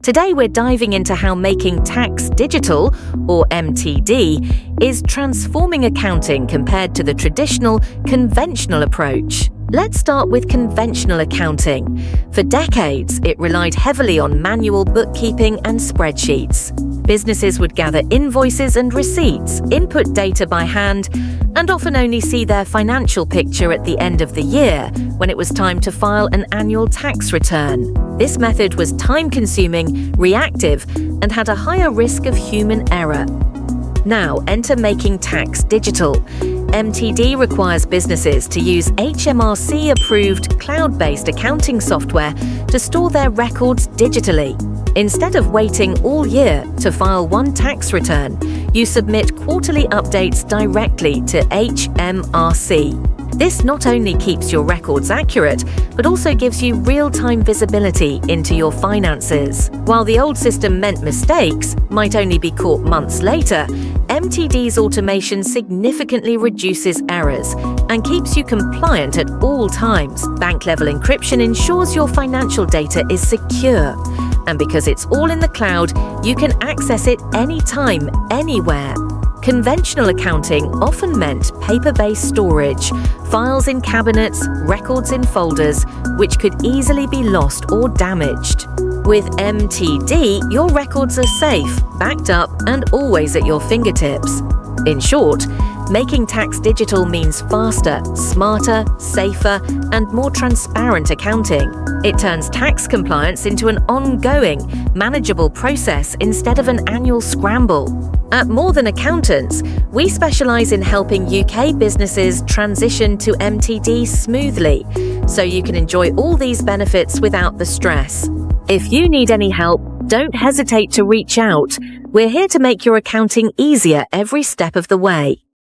Today we're diving into how making tax digital, or MTD, is transforming accounting compared to the traditional, conventional approach. Let's start with conventional accounting. For decades, it relied heavily on manual bookkeeping and spreadsheets. Businesses would gather invoices and receipts, input data by hand, and often only see their financial picture at the end of the year, when it was time to file an annual tax return. This method was time-consuming, reactive, and had a higher risk of human error. Now, enter making tax digital. MTD requires businesses to use HMRC-approved cloud-based accounting software to store their records digitally. Instead of waiting all year to file one tax return, you submit quarterly updates directly to HMRC. This not only keeps your records accurate, but also gives you real-time visibility into your finances. While the old system meant mistakes might only be caught months later, MTD's automation significantly reduces errors and keeps you compliant at all times. Bank-level encryption ensures your financial data is secure. And because it's all in the cloud, you can access it anytime, anywhere. Conventional accounting often meant paper-based storage, files in cabinets, records in folders, which could easily be lost or damaged. With MTD, your records are safe, backed up, and always at your fingertips. In short, making tax digital means faster, smarter, safer, and more transparent accounting. It turns tax compliance into an ongoing, manageable process instead of an annual scramble. At More Than Accountants, we specialize in helping UK businesses transition to MTD smoothly, so you can enjoy all these benefits without the stress. If you need any help, don't hesitate to reach out. We're here to make your accounting easier every step of the way.